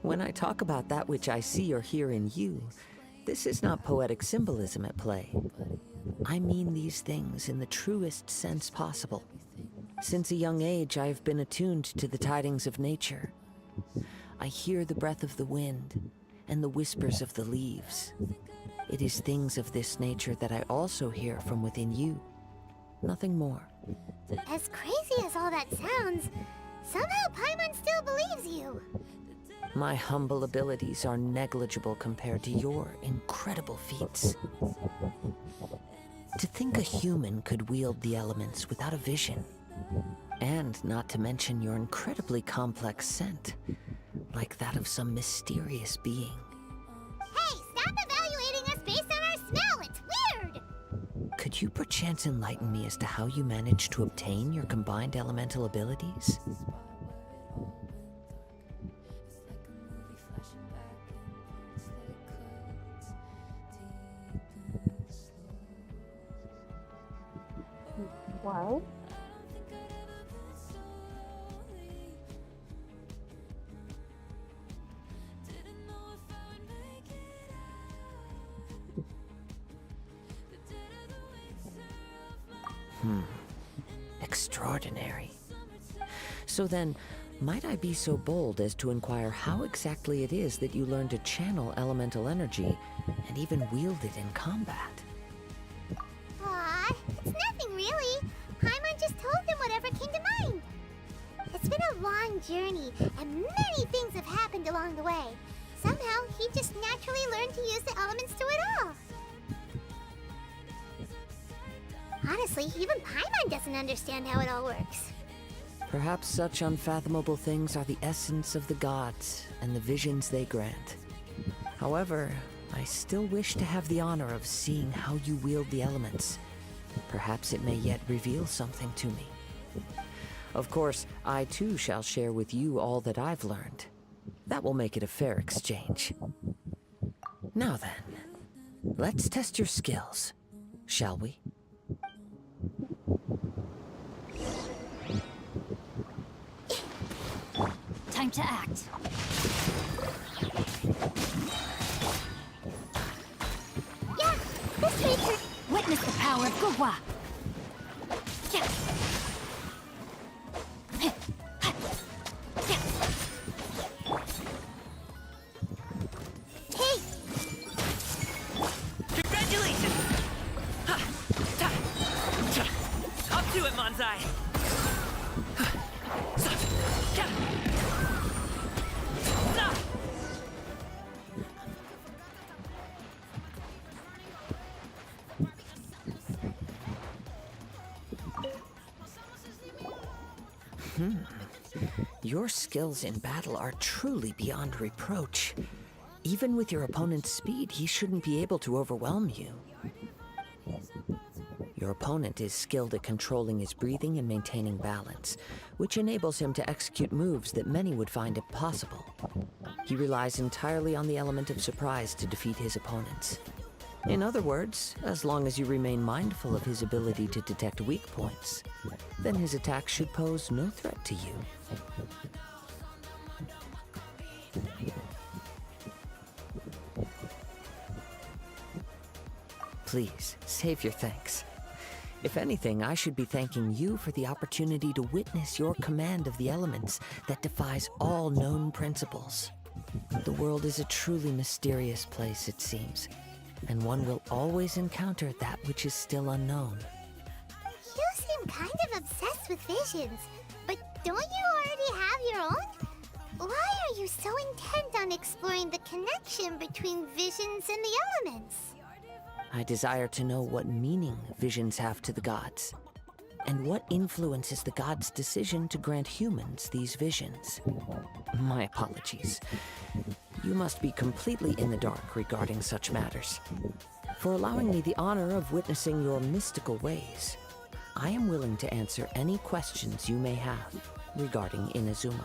When I talk about that which I see or hear in you, this is not poetic symbolism at play. I mean these things in the truest sense possible. Since a young age, I have been attuned to the tidings of nature. I hear the breath of the wind and the whispers of the leaves. It is things of this nature that I also hear from within you. Nothing more. As crazy as all that sounds, somehow Paimon still believes you. My humble abilities are negligible compared to your incredible feats. To think a human could wield the elements without a vision, and not to mention your incredibly complex scent, like that of some mysterious being. Hey, stop evaluating us based on our smell! It's weird! Could you perchance enlighten me as to how you managed to obtain your combined elemental abilities? What? Extraordinary. So then, might I be so bold as to inquire how exactly it is that you learn to channel elemental energy and even wield it in combat? Aw, it's nothing really. Paimon just told him whatever came to mind. It's been a long journey, and many things have happened along the way. Somehow, he just naturally learned to use the elements through it all. Honestly, even Paimon doesn't understand how it all works. Perhaps such unfathomable things are the essence of the gods and the visions they grant. However, I still wish to have the honor of seeing how you wield the elements. Perhaps it may yet reveal something to me. Of course, I too shall share with you all that I've learned. That will make it a fair exchange. Now then, let's test your skills, shall we? Time to act. Yeah, this nature. Witness the power of Gugwa. Hey, Congratulations! Up to it, Manzai! Your skills in battle are truly beyond reproach. Even with your opponent's speed, he shouldn't be able to overwhelm you. Your opponent is skilled at controlling his breathing and maintaining balance, which enables him to execute moves that many would find impossible. He relies entirely on the element of surprise to defeat his opponents. In other words, as long as you remain mindful of his ability to detect weak points, then his attack should pose no threat to you. Please, save your thanks. If anything, I should be thanking you for the opportunity to witness your command of the elements that defies all known principles. The world is a truly mysterious place, it seems, and one will always encounter that which is still unknown. you seem kind of obsessed with visions, but don't you already have your own? Why are you so intent on exploring the connection between visions and the elements? I desire to know what meaning visions have to the gods, and what influences the gods' decision to grant humans these visions. My apologies. You must be completely in the dark regarding such matters. For allowing me the honor of witnessing your mystical ways, I am willing to answer any questions you may have regarding Inazuma.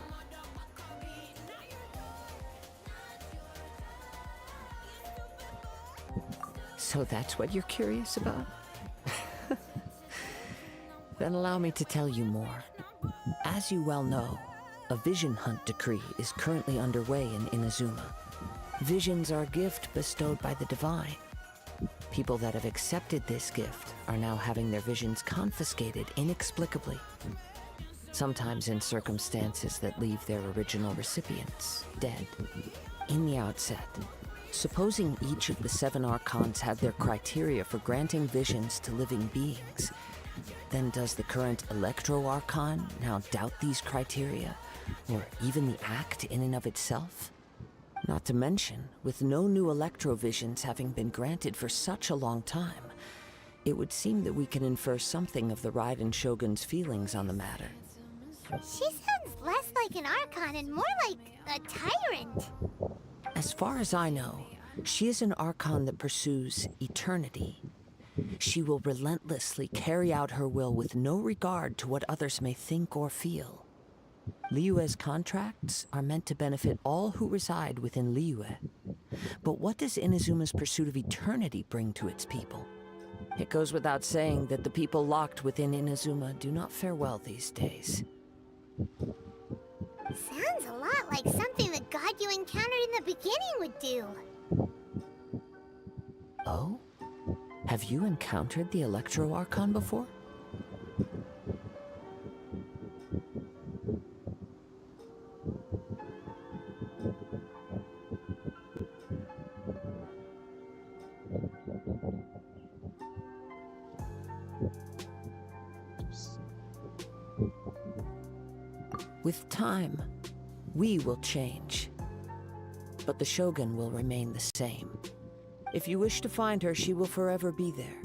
So that's what you're curious about? Then allow me to tell you more. As you well know, a vision hunt decree is currently underway in Inazuma. Visions are a gift bestowed by the divine. People that have accepted this gift are now having their visions confiscated inexplicably. Sometimes in circumstances that leave their original recipients dead. In the outset, supposing each of the 7 Archons had their criteria for granting visions to living beings, then does the current Electro Archon now doubt these criteria, or even the act in and of itself? Not to mention, with no new Electro visions having been granted for such a long time, it would seem that we can infer something of the Raiden Shogun's feelings on the matter. She sounds less like an Archon and more like a tyrant. As far as I know, she is an Archon that pursues eternity. She will relentlessly carry out her will with no regard to what others may think or feel. Liyue's contracts are meant to benefit all who reside within Liyue. But what does Inazuma's pursuit of eternity bring to its people? It goes without saying that the people locked within Inazuma do not fare well these days. Sounds a lot like something the god you encountered in the beginning would do. Oh? Have you encountered the Electro Archon before? With time, we will change. But the Shogun will remain the same. If you wish to find her, she will forever be there.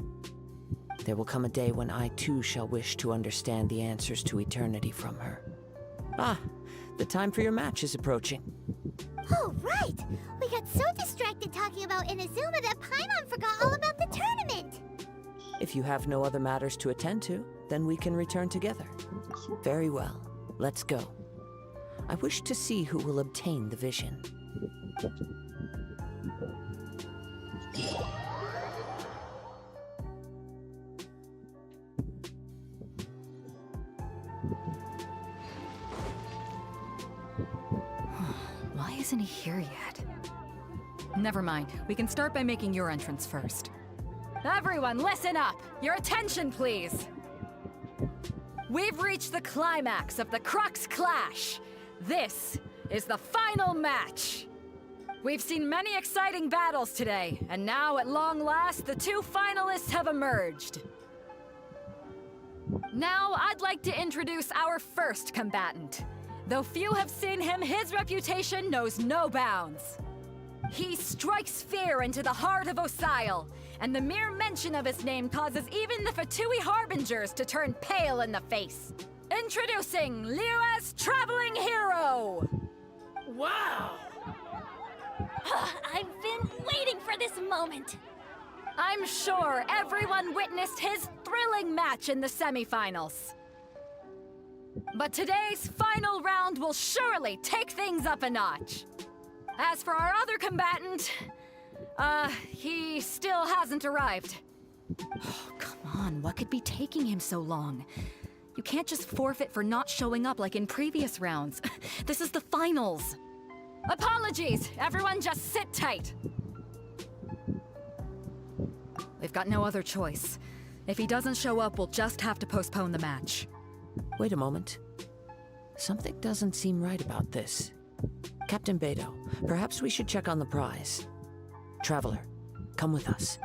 There will come a day when I too shall wish to understand the answers to eternity from her. Ah, the time for your match is approaching. Oh, right! We got so distracted talking about Inazuma that Paimon forgot all about the tournament! If you have no other matters to attend to, then we can return together. Very well. Let's go. I wish to see who will obtain the vision. Why isn't he here yet? Never mind. We can start by making your entrance first. Everyone, listen up! Your attention, please! We've reached the climax of the Crux Clash. This is the final match. We've seen many exciting battles today, and now at long last, the 2 finalists have emerged. Now, I'd like to introduce our first combatant. Though few have seen him, his reputation knows no bounds. He strikes fear into the heart of Osile, and the mere mention of his name causes even the Fatui Harbingers to turn pale in the face. Introducing Liyue's traveling hero! Wow! I've been waiting for this moment. I'm sure everyone witnessed his thrilling match in the semifinals. But today's final round will surely take things up a notch. As for our other combatant, he still hasn't arrived. Oh, come on, what could be taking him so long? You can't just forfeit for not showing up like in previous rounds. This is the finals. Apologies, everyone just sit tight. We've got no other choice. If he doesn't show up, we'll just have to postpone the match. Wait a moment. Something doesn't seem right about this. Captain Beidou, perhaps we should check on the prize. Traveler, come with us.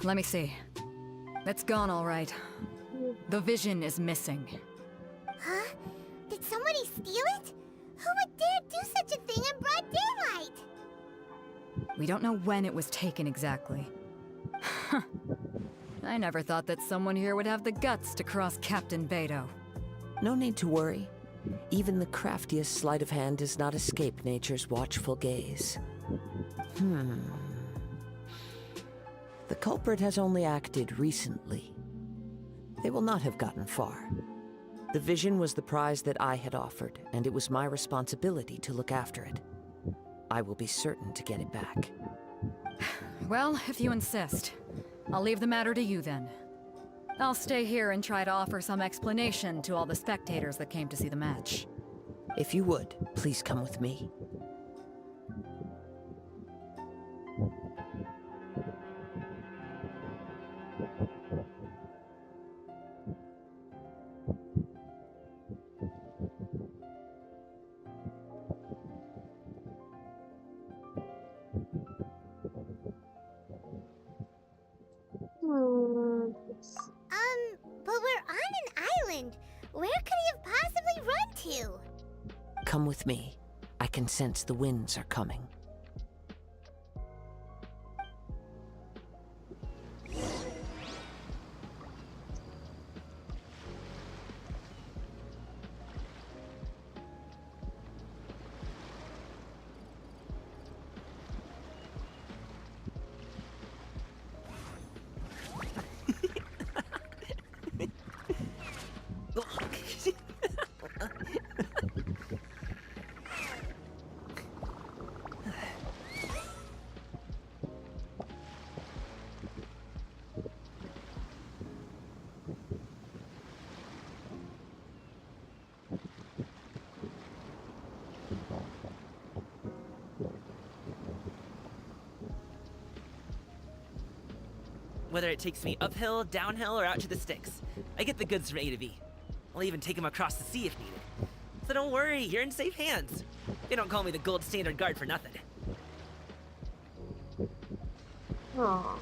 Let me see. It's gone all right. The vision is missing. Huh? Did somebody steal it? Who would dare do such a thing in broad daylight? We don't know when it was taken exactly. I never thought that someone here would have the guts to cross Captain Beidou. No need to worry. Even the craftiest sleight of hand does not escape nature's watchful gaze. The culprit has only acted recently. They will not have gotten far. The vision was the prize that I had offered, and it was my responsibility to look after it. I will be certain to get it back. Well, if you insist. I'll leave the matter to you then. I'll stay here and try to offer some explanation to all the spectators that came to see the match. If you would, please come with me. But we're on an island. Where could he have possibly run to? Come with me. I can sense the winds are coming. Whether it takes me uphill, downhill, or out to the sticks, I get the goods from A to B. I'll even take them across the sea if needed. So don't worry, you're in safe hands. They don't call me the gold standard guard for nothing. Oh.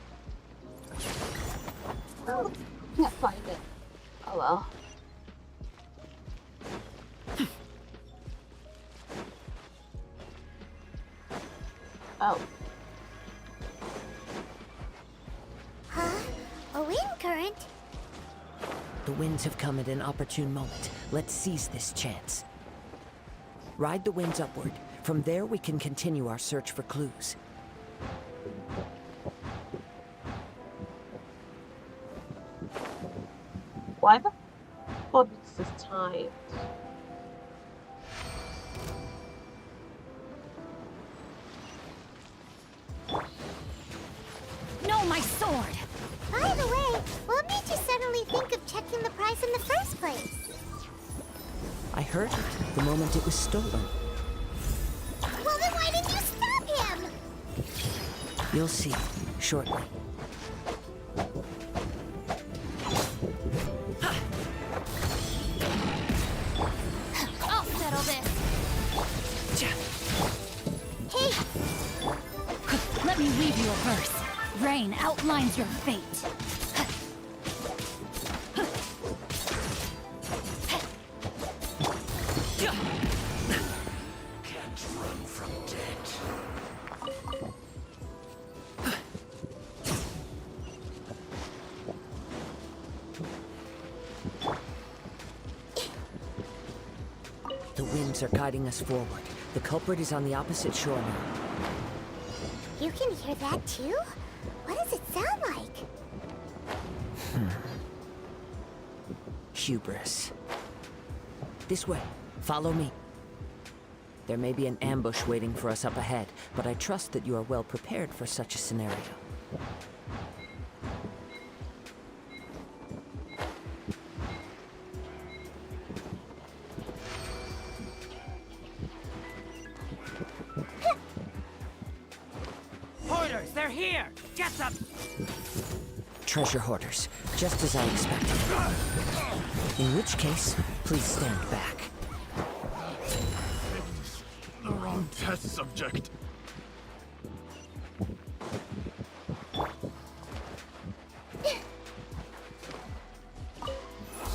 Oh, can't find it. Oh well. Oh. Huh? A wind current? The winds have come at an opportune moment. Let's seize this chance. Ride the winds upward. From there, we can continue our search for clues. Why the fuck is this timed? No, my sword! By the way, what made you suddenly think of checking the price in the first place? I heard it the moment it was stolen. Well, then why didn't you stop him? You'll see shortly. I'll settle this. Hey, Let me read you a verse. Rain outlines your fate. Can't run from death. The winds are guiding us forward. The culprit is on the opposite shore now. you can hear that too? What does it sound like? Hubris. This way. Follow me. There may be an ambush waiting for us up ahead, but I trust that you are well prepared for such a scenario. Hoarders, they're here! Get them! Treasure hoarders, just as I expected. In which case, please stand back. The wrong test subject.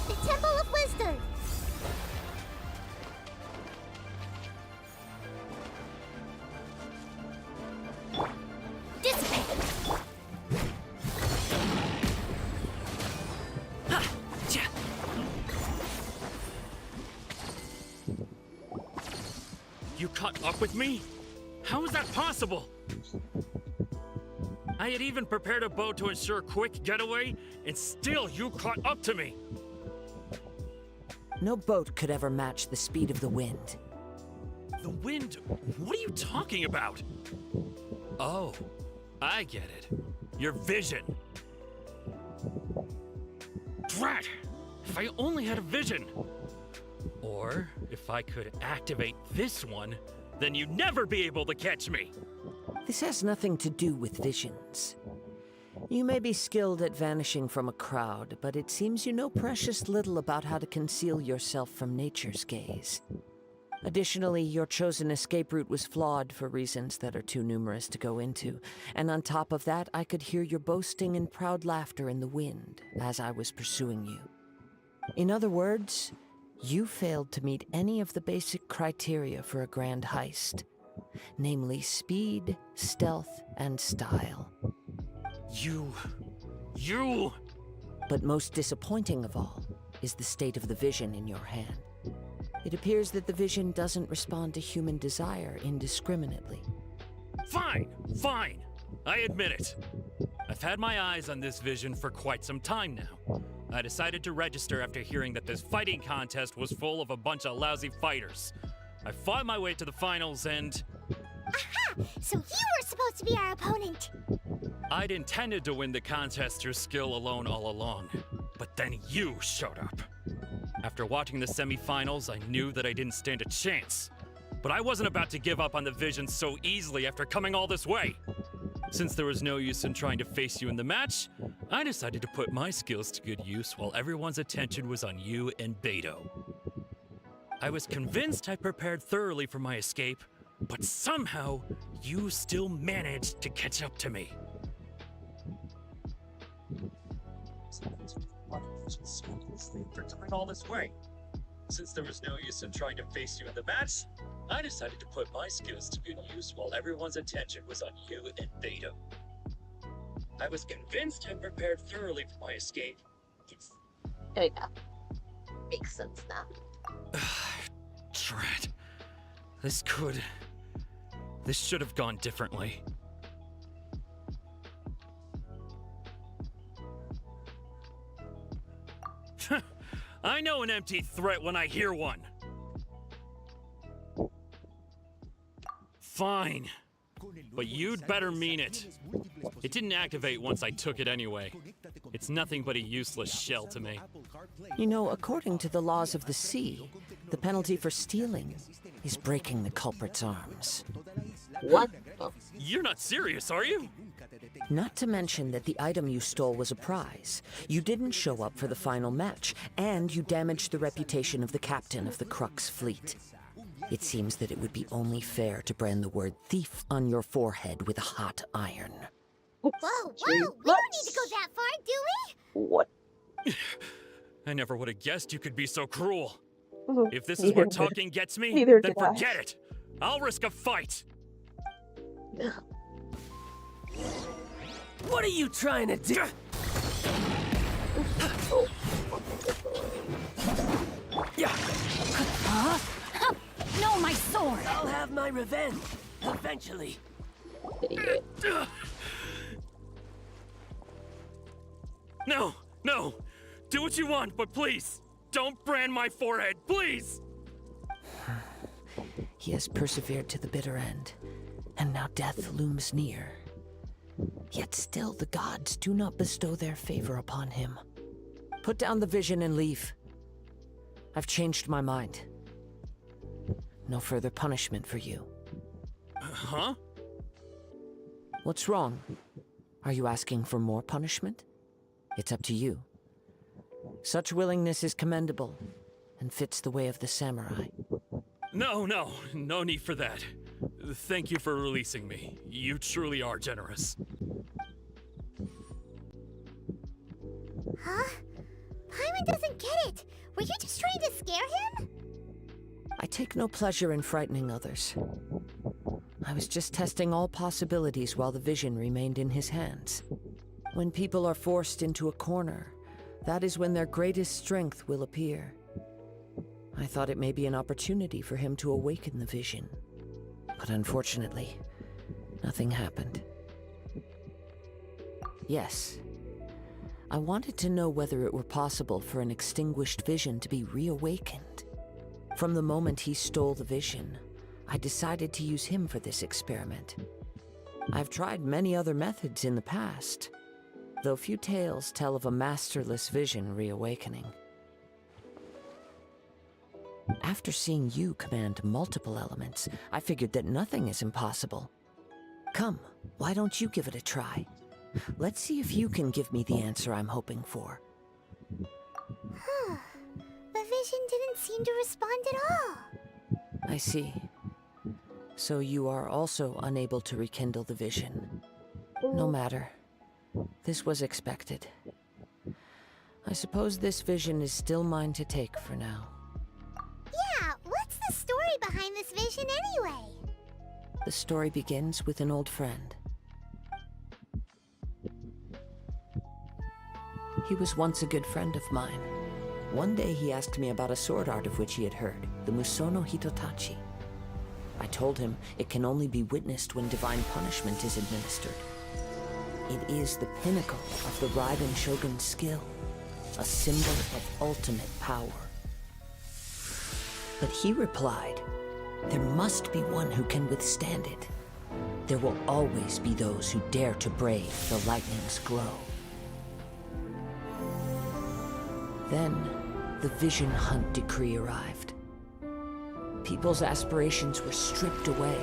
The Temple of Wisdom. Dissipate! You caught up with me? How is that possible? I had even prepared a boat to ensure quick getaway, and still you caught up to me. No boat could ever match the speed of the wind. The wind? What are you talking about? Oh, I get it. Your vision. Drat! If I only had a vision! Or if I could activate this one, then you'd never be able to catch me! This has nothing to do with visions. You may be skilled at vanishing from a crowd, but it seems you know precious little about how to conceal yourself from nature's gaze. Additionally, your chosen escape route was flawed for reasons that are too numerous to go into, and on top of that, I could hear your boasting and proud laughter in the wind as I was pursuing you. In other words, you failed to meet any of the basic criteria for a grand heist, namely speed, stealth, and style. You... But most disappointing of all is the state of the vision in your hand. It appears that the vision doesn't respond to human desire indiscriminately. Fine, fine. I admit it. I've had my eyes on this vision for quite some time now. I decided to register after hearing that this fighting contest was full of a bunch of lousy fighters. I fought my way to the finals and... Aha! So you were supposed to be our opponent! I'd intended to win the contest through skill alone all along. But then you showed up. After watching the semifinals, I knew that I didn't stand a chance. But I wasn't about to give up on the vision so easily after coming all this way. Since there was no use in trying to face you in the match, I decided to put my skills to good use while everyone's attention was on you and Beto. I was convinced I prepared thoroughly for my escape, but somehow you still managed to catch up to me. For coming all this way. Since there was no use in trying to face you in the match, I decided to put my skills to good use while everyone's attention was on you and Beto. I was convinced I prepared thoroughly for my escape. There you go. Makes sense now. Drat. This should have gone differently. I know an empty threat when I hear one. Fine. But you'd better mean it. It didn't activate once I took it anyway. It's nothing but a useless shell to me. You know, according to the laws of the sea, the penalty for stealing is breaking the culprit's arms. What? Oh. You're not serious, are you? Not to mention that the item you stole was a prize. You didn't show up for the final match, and you damaged the reputation of the captain of the Crux fleet. It seems that it would be only fair to brand the word thief on your forehead with a hot iron. Whoa, whoa! We don't need to go that far, do we? What? I never would have guessed you could be so cruel. Mhm. If this is where talking gets me, Neither then did I. forget it. I'll risk a fight. What are you trying to do? Yeah, No, my sword! I'll have my revenge eventually. Idiot. No, no. Do what you want, but please, don't brand my forehead, please. He has persevered to the bitter end, and now death looms near. Yet still the gods do not bestow their favor upon him. Put down the vision and leave. I've changed my mind. No further punishment for you. Huh? What's wrong? Are you asking for more punishment? It's up to you. Such willingness is commendable, and fits the way of the samurai. No need for that. Thank you for releasing me. You truly are generous. Huh? Paimon doesn't get it. Were you just trying to scare him? I take no pleasure in frightening others. I was just testing all possibilities while the vision remained in his hands. When people are forced into a corner, that is when their greatest strength will appear. I thought it may be an opportunity for him to awaken the vision. But unfortunately, nothing happened. Yes, I wanted to know whether it were possible for an extinguished vision to be reawakened. From the moment he stole the vision, I decided to use him for this experiment. I've tried many other methods in the past, though few tales tell of a masterless vision reawakening. After seeing you command multiple elements, I figured that nothing is impossible. Come, why don't you give it a try? Let's see if you can give me the answer I'm hoping for. The vision didn't seem to respond at all. I see. So you are also unable to rekindle the vision. No matter. This was expected. I suppose this vision is still mine to take for now. Yeah, what's the story behind this vision anyway? The story begins with an old friend. He was once a good friend of mine. One day he asked me about a sword art of which he had heard, the Musono Hitotachi. I told him it can only be witnessed when divine punishment is administered. It is the pinnacle of the Raiden Shogun's skill, a symbol of ultimate power. But he replied, there must be one who can withstand it. There will always be those who dare to brave the lightning's glow. Then, the Vision Hunt decree arrived. People's aspirations were stripped away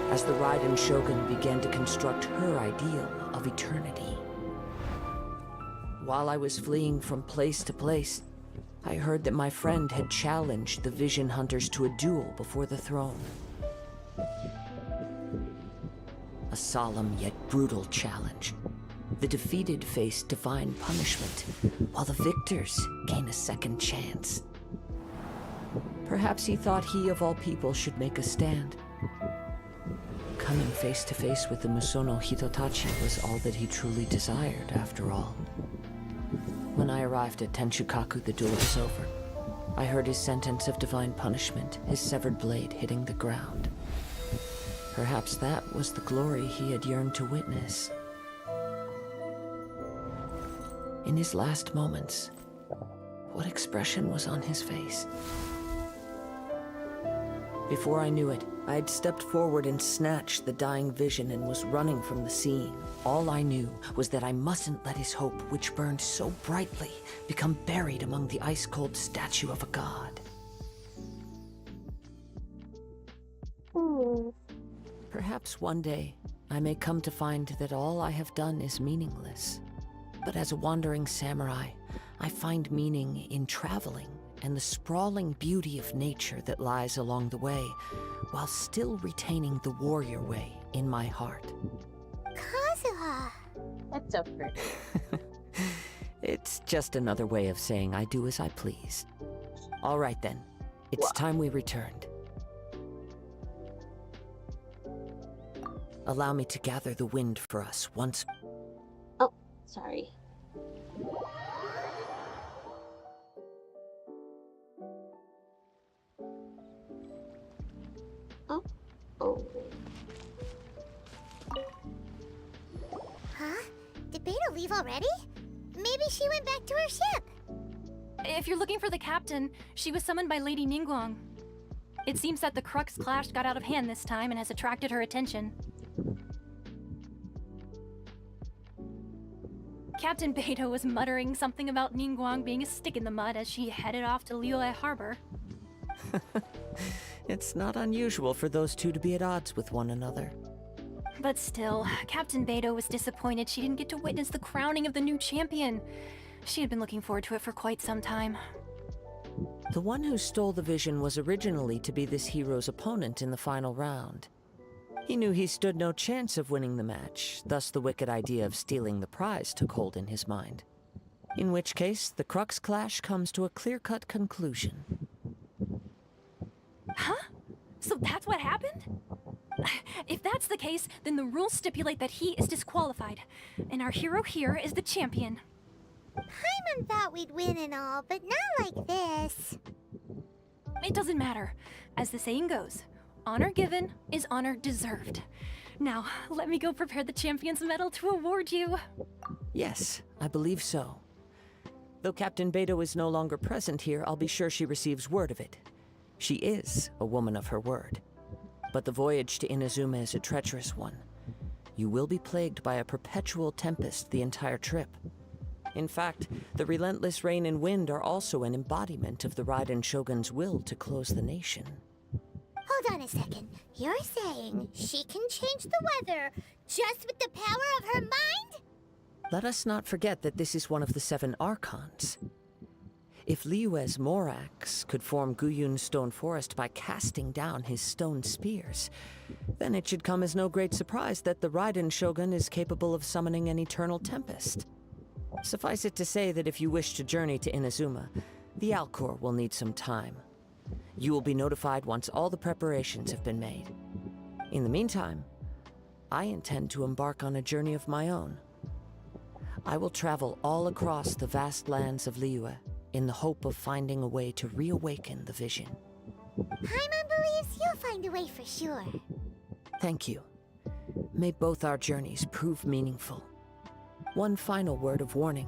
as the Raiden Shogun began to construct her ideal of eternity. While I was fleeing from place to place, I heard that my friend had challenged the Vision Hunters to a duel before the throne. A solemn yet brutal challenge. The defeated face divine punishment, while the victors gain a second chance. Perhaps he thought he of all people should make a stand. Coming face to face with the Musono Hitotachi was all that he truly desired, after all. When I arrived at Tenshukaku, the duel was over. I heard his sentence of divine punishment, his severed blade hitting the ground. Perhaps that was the glory he had yearned to witness. In his last moments, what expression was on his face? Before I knew it, I had stepped forward and snatched the dying vision and was running from the scene. All I knew was that I mustn't let his hope, which burned so brightly, become buried among the ice-cold statue of a god. Perhaps one day, I may come to find that all I have done is meaningless. But as a wandering samurai, I find meaning in traveling and the sprawling beauty of nature that lies along the way, while still retaining the warrior way in my heart. Kazuha! That's so pretty. It's just another way of saying I do as I please. All right then, it's time we returned. Allow me to gather the wind for us once. Oh, sorry. Oh. Huh? Did Beta leave already? Maybe she went back to her ship. If you're looking for the captain, she was summoned by Lady Ningguang. It seems that the Crux clash got out of hand this time and has attracted her attention. Captain Beto was muttering something about Ningguang being a stick in the mud as she headed off to Liyue Harbor. It's not unusual for those two to be at odds with one another. But still, Captain Beto was disappointed she didn't get to witness the crowning of the new champion. She had been looking forward to it for quite some time. The one who stole the vision was originally to be this hero's opponent in the final round. He knew he stood no chance of winning the match, thus the wicked idea of stealing the prize took hold in his mind. In which case, the Crux clash comes to a clear-cut conclusion. Huh? So that's what happened? If that's the case, then the rules stipulate that he is disqualified, and our hero here is the champion. Paimon thought we'd win and all, but not like this. It doesn't matter. As the saying goes, honor given is honor deserved. Now, let me go prepare the champion's medal to award you. Yes, I believe so. Though Captain Beto is no longer present here, I'll be sure she receives word of it. She is a woman of her word. But the voyage to Inazuma is a treacherous one. You will be plagued by a perpetual tempest the entire trip. In fact, the relentless rain and wind are also an embodiment of the Raiden Shogun's will to close the nation. Hold on a second. You're saying she can change the weather just with the power of her mind? Let us not forget that this is one of the 7 Archons. If Liyue's Morax could form Guyun's stone forest by casting down his stone spears, then it should come as no great surprise that the Raiden Shogun is capable of summoning an eternal tempest. Suffice it to say that if you wish to journey to Inazuma, the Alcor will need some time. You will be notified once all the preparations have been made. In the meantime, I intend to embark on a journey of my own. I will travel all across the vast lands of Liyue in the hope of finding a way to reawaken the vision. Paimon believes you'll find a way for sure. Thank you. May both our journeys prove meaningful. One final word of warning.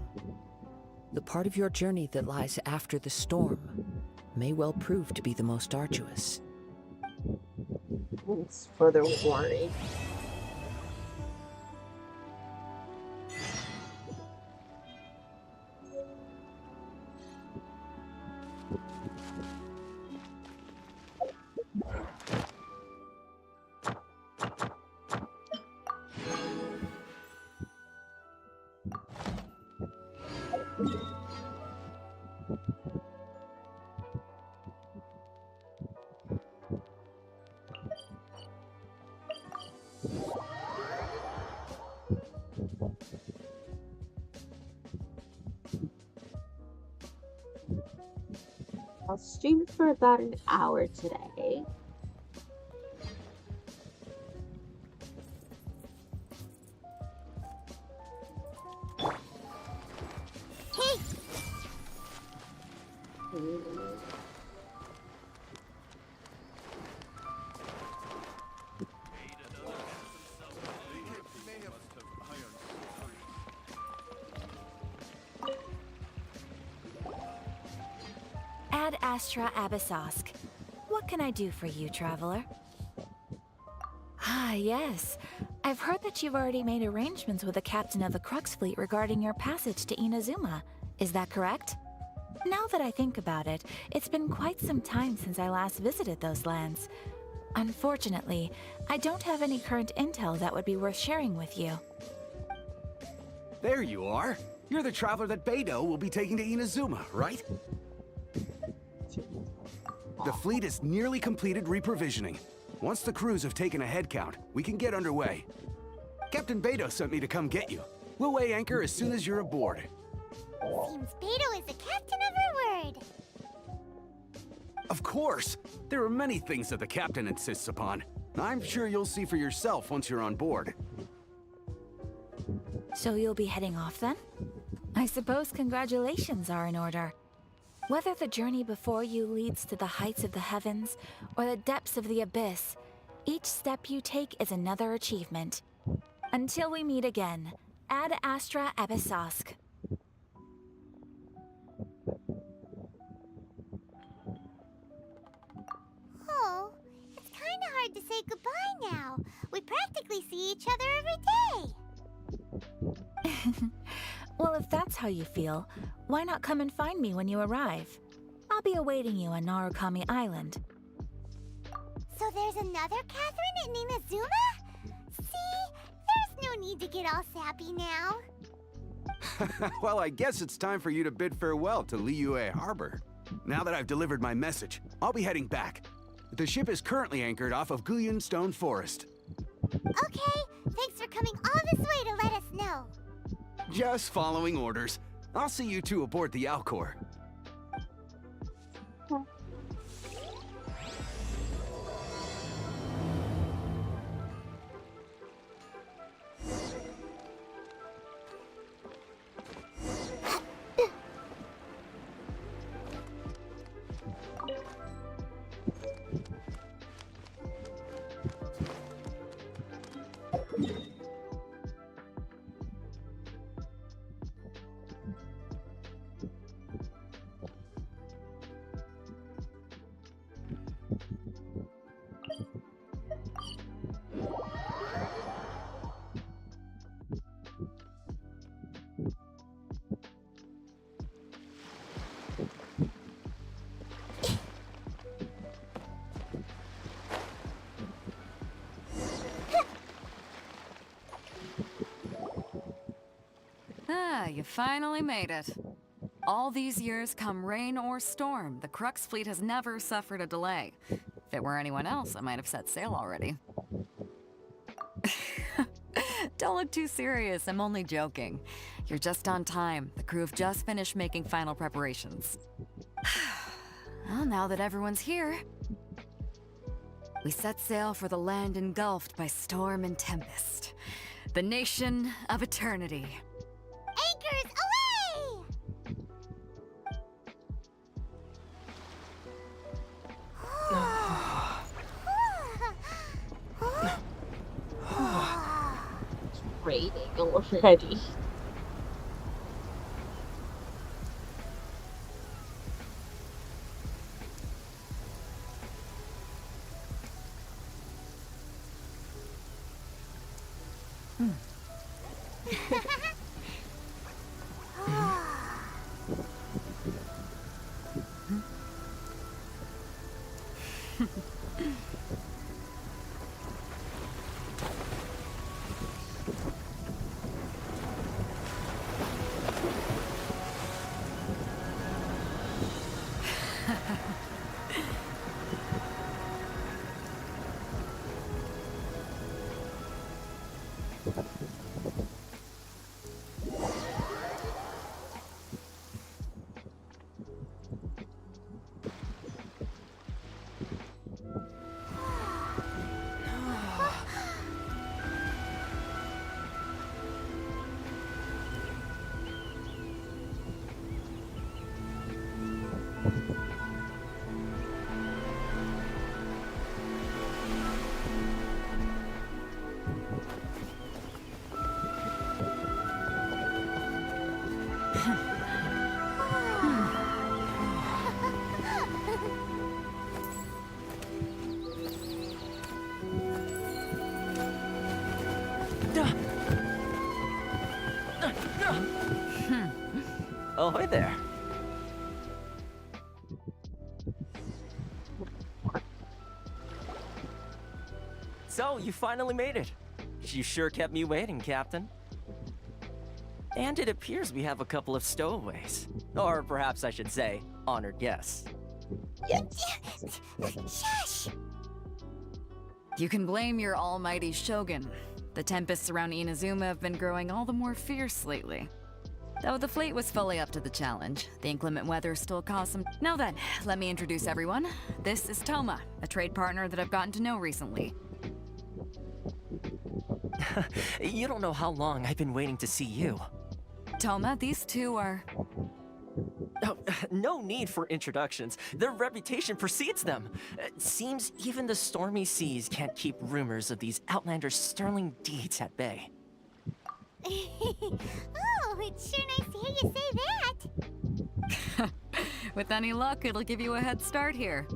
The part of your journey that lies after the storm may well prove to be the most arduous. Thanks for the warning. I'll stream for about an hour today. Hey! Ad Astra Abyssosk. What can I do for you, traveler? Ah, yes. I've heard that you've already made arrangements with the captain of the Crux fleet regarding your passage to Inazuma. Is that correct? Now that I think about it, it's been quite some time since I last visited those lands. Unfortunately, I don't have any current intel that would be worth sharing with you. There you are. You're the traveler that Beidou will be taking to Inazuma, right? The fleet is nearly completed reprovisioning. Once the crews have taken a head count, we can get underway. Captain Beidou sent me to come get you. We'll weigh anchor as soon as you're aboard. Seems Beto is the captain of her word. Of course! There are many things that the captain insists upon. I'm sure you'll see for yourself once you're on board. So you'll be heading off then? I suppose congratulations are in order. Whether the journey before you leads to the heights of the heavens or the depths of the abyss, each step you take is another achievement. Until we meet again, Ad Astra Abyssosk. Oh, it's kinda hard to say goodbye now. We practically see each other every day. Well, if that's how you feel, why not come and find me when you arrive? I'll be awaiting you on Narukami Island. So there's another Catherine in Inazuma? See? There's no need to get all sappy now. Well, I guess it's time for you to bid farewell to Liyue Harbor. Now that I've delivered my message, I'll be heading back. The ship is currently anchored off of Guyun Stone Forest. Okay, thanks for coming all this way to let us know. Just following orders. I'll see you two aboard the Alcor. you finally made it. All these years, come rain or storm, the Crux fleet has never suffered a delay. If it were anyone else, I might have set sail already. Don't look too serious, I'm only joking. You're just on time. The crew have just finished making final preparations. Well, now that everyone's here, we set sail for the land engulfed by storm and tempest. The nation of eternity. Anchors away! Raining already. Ahoy there. So, you finally made it. You sure kept me waiting, Captain. And it appears we have a couple of stowaways. Or perhaps I should say, honored guests. Shush! You can blame your almighty Shogun. The tempests around Inazuma have been growing all the more fierce lately. Though the fleet was fully up to the challenge, the inclement weather still caused some... Now then, let me introduce everyone. This is Toma, a trade partner that I've gotten to know recently. You don't know how long I've been waiting to see you. Toma, these two are... Oh, no need for introductions. Their reputation precedes them. Seems even the stormy seas can't keep rumors of these outlanders' sterling deeds at bay. Oh, it's sure nice to hear you say that. With any luck, it'll give you a head start here.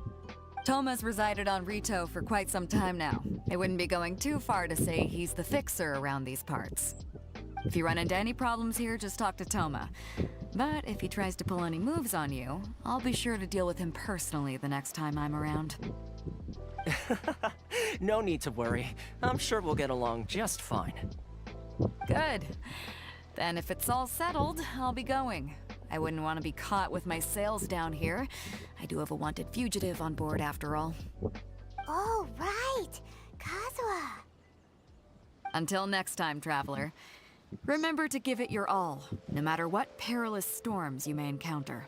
Toma's resided on Rito for quite some time now. It wouldn't be going too far to say he's the fixer around these parts. If you run into any problems here, just talk to Toma. But if he tries to pull any moves on you, I'll be sure to deal with him personally the next time I'm around. No need to worry. I'm sure we'll get along just fine. Good. Then if it's all settled, I'll be going. I wouldn't want to be caught with my sails down here. I do have a wanted fugitive on board after all. Oh, right! Kazuha! Until next time, traveler. Remember to give it your all, no matter what perilous storms you may encounter.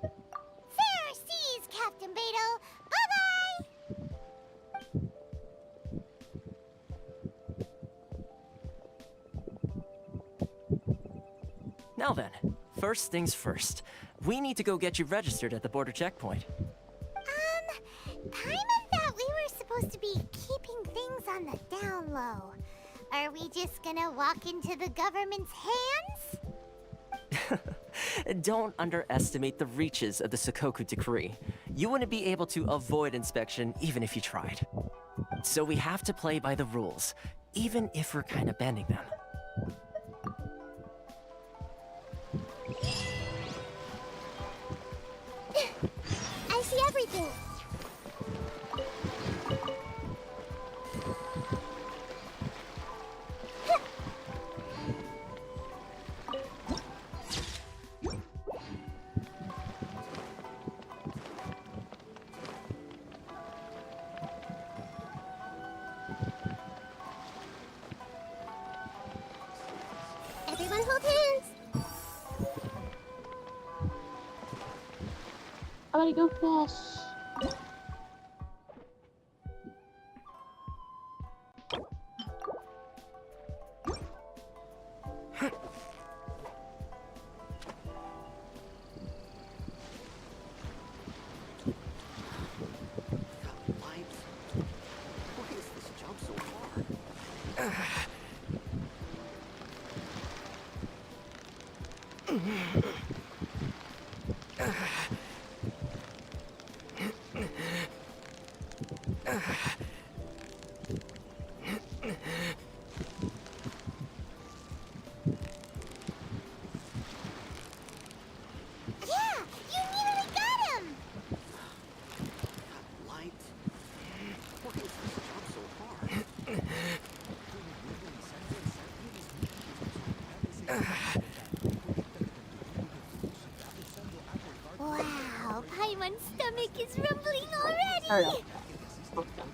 Fair seas, Captain Beto! Bye-bye! Now then, first things first. We need to go get you registered at the border checkpoint. Paimon thought we were supposed to be keeping things on the down low. Are we just gonna walk into the government's hands? Don't underestimate the reaches of the Sakoku Decree. You wouldn't be able to avoid inspection even if you tried. So we have to play by the rules, even if we're kind of bending them. I see everything. I'm gonna go fish. Yeah, you nearly got him! Wow, Paimon's stomach is rumbling already! Awesome.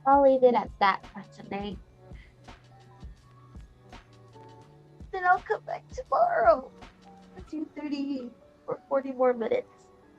I'll leave it at that for today. Then I'll come back tomorrow at 2:30 for 40 more minutes.